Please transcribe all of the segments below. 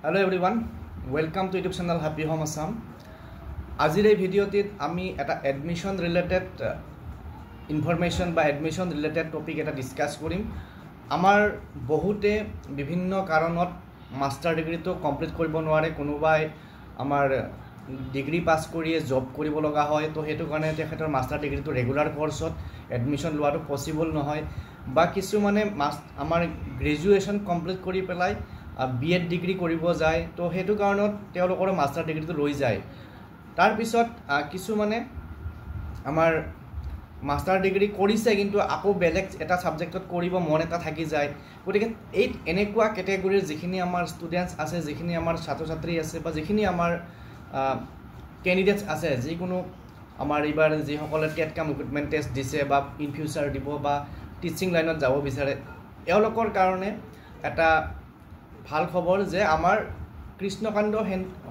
Hello everyone, welcome to YouTube channel Happy Home Assam. Azir ei video tit ami eta admission related information ba admission related topic eta discuss korim. Amar bahute bibhinno karonot master degree to complete koribo noare konobai amar degree pass koriye job koribo loga hoy to hetu karone tekhetor master degree to regular course ot admission loato possible nohoy ba kisu mane amar graduation complete kori pelai B.Ed degree কৰিব যায় তো হেতু কাৰণত তেওঁলোকৰ master ডিগ্ৰীটো লৈ যায় তাৰ পিছত কিছু মানে আমাৰ মাস্টাৰ ডিগ্ৰী কৰিছে কিন্তু আকৌ বেলেগ এটা সাবজেক্টত কৰিব মন এটা থাকি যায় গতিকে এই এনেকুৱা ক্যাটাগৰীৰ যিখিনি আমাৰ ষ্টুডেন্টস আছে যিখিনি আমাৰ ছাত্ৰ ছাত্ৰী আছে বা যিখিনি আমাৰ ক্যান্ডিডেটস আছে যিকোনো আমাৰ ইবাৰ যি সকলে টেট কাম ৰিক্ৰুটমেন্ট টেষ্ট দিছে বা ইন ফিউচাৰ দিব বা টিচিং লাইনত যাব বিচাৰে এওঁলোকৰ কাৰণে এটা ভাল খবৰ যে আমাৰ কৃষ্ণকান্ত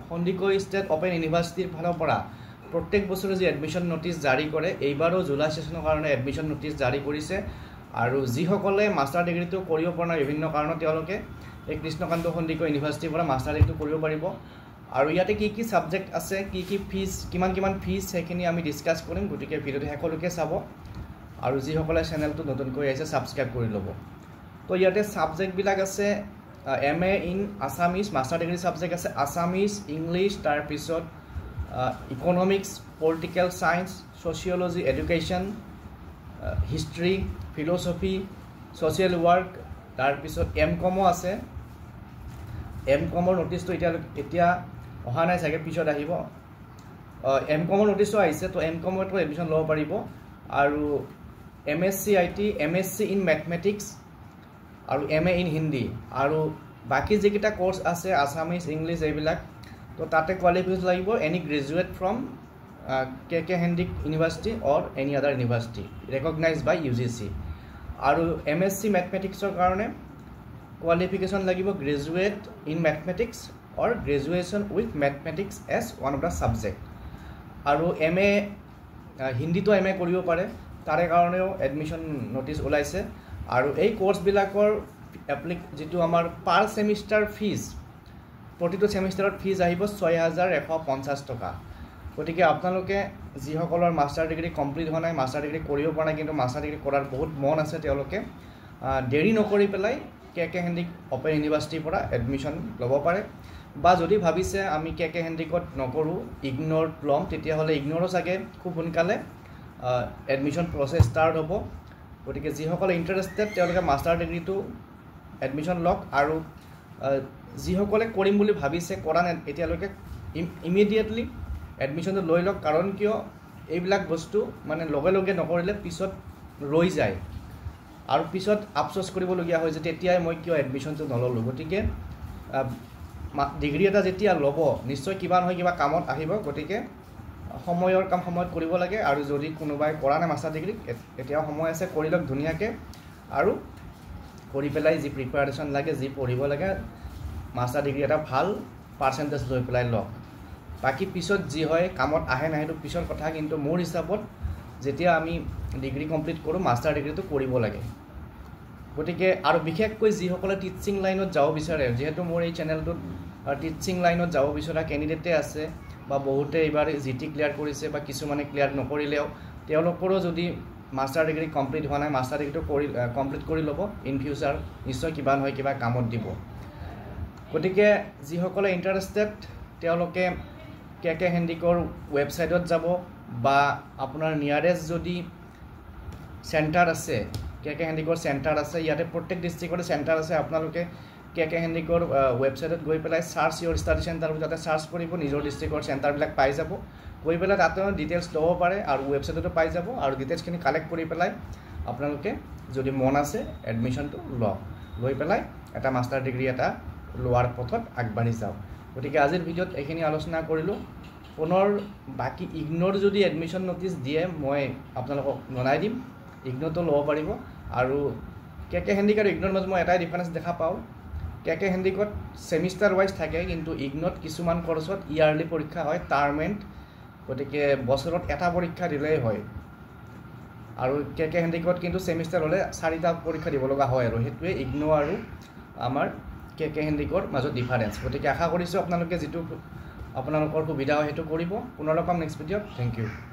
সন্দিকৈ ষ্টেট ওপেন ইউনিভাৰ্সিটিৰ ফালৰ পৰা প্ৰত্যেক বছৰে যে এডমিশন নোটিস জাৰি কৰে এইবাৰো জুলাই সেশনৰ কাৰণে এডমিশন নোটিস জাৰি কৰিছে আৰু যি সকলে মাস্টাৰ ডিগ্ৰীটো কৰিব পৰা বিভিন্ন কাৰণত তেওঁলোকে এই কৃষ্ণকান্ত সন্দিকৈ ইউনিভাৰ্সিটিৰ পৰা মাস্টাৰ ডিগ্ৰীটো কৰিব পাৰিব আৰু ইয়াতে কি কি সাবজেক্ট আছে কি ফিজ কিমান ফিজ সেইখিনি আমি ডিসকাস কৰিম গতিকে ভিডিওটো হেকলৈকে চাব আৰু যি সকলে চেনেলটো নতুনকৈ আহিছে সাবস্ক্ৰাইব কৰি ল'ব তো ইয়াতে সাবজেক্ট বিলাক আছে MA in Assamese master degree subject আছে Assamese English তাৰ পিছত economics political science sociology education history philosophy social work তাৰ পিছত MCom আছে MCom নোটিসটো এতিয়া অহা নাই চাগে পিছত আহিব MCom নোটিসটো আহিছে তো MCom তো এডমিশন লব পাৰিব আৰু MSc IT MSc in mathematics আৰু MA in Hindi আৰু বাকি যেকিটা কোর্স আছে আসামিজ ইংলিশ এইবিলাক তো তাতে কোয়ালিফিকেশন লাগিব any graduate from KK Hendrik University or any other university recognized by UGC আৰু MSc mathematicsৰ কাৰণে কোয়ালিফিকেশন লাগিব graduate in mathematics or graduation with mathematics as one of the subject আৰু MA Hindi তো MA কৰিব পাৰে তাৰে কাৰণেও এডমিশন নোটিস ওলাইছে আৰু এই কোৰ্স বিলাকৰ যেটো আমাৰ পাৰ সেমিস্টাৰ ফিজ প্ৰতিটো সেমিস্টাৰত ফিজ আহিব 6150 টকা গতিকে আপোনালোকে যি সকলৰ মাস্টাৰ ডিগ্ৰী কমপ্লিট হোৱা নাই মাস্টাৰ ডিগ্ৰী কৰিব পৰা নাই কিন্তু মাস্টাৰ ডিগ্ৰী কৰাৰ বহুত মন আছে তেওঁলোকে দেৰি নকৰি পেলাই KK Hendrik ওপেন ইউনিভাৰ্সিটিৰ পৰা এডমিশন ল'ব পাৰে বা যদি ভাবিছে আমি KK Hendrikত নকৰো ইগনোৰ লম তেতিয়া হলে ইগনোৰো চাগে খুব সোনকালে এডমিশন প্ৰসেস ষ্টাৰ্ট হ'ব গতিকে যি সকলে ইন্টাৰেস্টেড তেওঁলোকে মাস্টাৰ ডিগ্ৰীটো এডমিশন লক আৰু যি সকলে কৰিম বুলি ভাবিছে কৰা নাই এতিয়ালৈকে ইমিডিয়েটলি এডমিশনটো লৈ লক কাৰণ কিয় এইবিলাক বস্তু মানে লগে লগে নকৰিলে পিছত ৰৈ যায় আৰু পিছত আফসোস কৰিবলগীয়া হয় যে তেতিয়াই মই কিয় এডমিশনটো নললো গতিকে ডিগ্ৰী এটা যেতিয়া ল'ব নিশ্চয় কিবা নহয় কিবা কামত আহিব গতিকে সময়ৰ কাম সময়ত কৰিব লাগে আৰু যদি কোনোবাই কৰা নাই মাস্টাৰ ডিগ্ৰী এতিয়া সময় আছে কৰি লক ধুনিয়াকে আৰু কৰি পেলাই যি প্ৰিপাৰেচন লাগে যি পঢ়িব লাগে মাস্টাৰ ডিগ্ৰী এটা ভাল পাৰ্সেন্টেজ লৈ পেলাই লক বাকি পিছত যি হয় কামত আহে নাই তো পিছৰ কথা কিন্তু মোৰ হিচাপত যেতিয়া আমি ডিগ্ৰী কমপ্লিট কৰো মাস্টাৰ ডিগ্ৰীটো কৰিব লাগে গতিকে আৰু বিশেষকৈ যি সকলে টিচিং লাইনত যাব বিচাৰে যেহেতু মোৰ এই চেনেলটোত টিচিং লাইনত যাব বিচৰা ক্যান্ডিডেটে আছে বা বহুতে এবাৰ জিটি ক্লিয়াৰ কৰিছে বা কিছুমানে ক্লিয়াৰ নকৰিলেও তেওঁলোকৰো যদি মাস্টাৰ ডিগ্ৰী কমপ্লিট হোৱা নাই মাস্টাৰ ডিগ্ৰীটো কমপ্লিট কৰি ল'ব ইন ফিউচাৰ নিশ্চয় কিবা নহয় কিবা কামত দিব গতিকে যি সকলে ইন্টাৰেস্টেড তেওঁলোকে KK Hendrikৰ ওয়েবসাইটত যাব বা আপোনাৰ নিয়াৰেষ্ট যদি সেন্টাৰ আছে KK Hendrikৰ সেন্টাৰ আছে ইয়াতে প্ৰত্যেক ডিস্ট্ৰিক্টৰ সেন্টাৰ আছে আপোনালোকে KK Hendrikৰ ওয়েবসাইটত গৈ পেলাই সাৰ্চ ইওৰ স্টাডি সেন্টাৰ বুলি তাতে সাৰ্চ কৰিব নিজৰ ডিস্ট্ৰিক্টৰ সেন্টাৰ বিলাক পাই যাব গৈ পেলাই তাতে ডিটেইলছ ল'ব পাৰে আৰু ওয়েবসাইটতো পাই যাব আৰু ডিটেইলছখিনি কালেক্ট কৰি পেলাই আপোনালোকে যদি মন আছে এডমিশনটো লৈ পেলাই এটা মাস্টাৰ ডিগ্ৰী এটা লোৱাৰ পথত আগবাঢ়ি যাওক গতিকে আজিৰ ভিডিওত এইখিনি আলোচনা কৰিলো পুনৰ বাকি ইগনোৰ যদি এডমিশন নোটিস দিয়ে মই আপোনালোকক জনাই দিম ইগনোৰটো ল'ব পাৰিব আৰু KK Hendrik আৰু ইগনোৰ মাজত মই এটাই ডিফাৰেন্স দেখা পাও KK Hendrikত সেমিস্টাৰ ওয়াইজ থাকে কিন্তু ইগনোৰত কিছুমান কোৰ্সত ইয়াৰলি পৰীক্ষা হয় টাৰ্ম এণ্ড গতিকে বছৰত এটা পৰীক্ষা দিলেই হয় আৰু KK Hendrikত কিন্তু সেমিস্টাৰ হলে 4টা পৰীক্ষা দিব লগা হয় আৰু হেতুৱে ইগনো আৰু আমাৰ কে হেণ্ডিকৰ মাজত ডিফাৰেঞ্চ গতিকে আশা কৰিছোঁ আপোনালোকে যিটো আপোনালোকৰ সুবিধা হয় সেইটো কৰিব পুনৰ লগ পাম নেক্সট ভিডিঅ'ত থেংক ইউ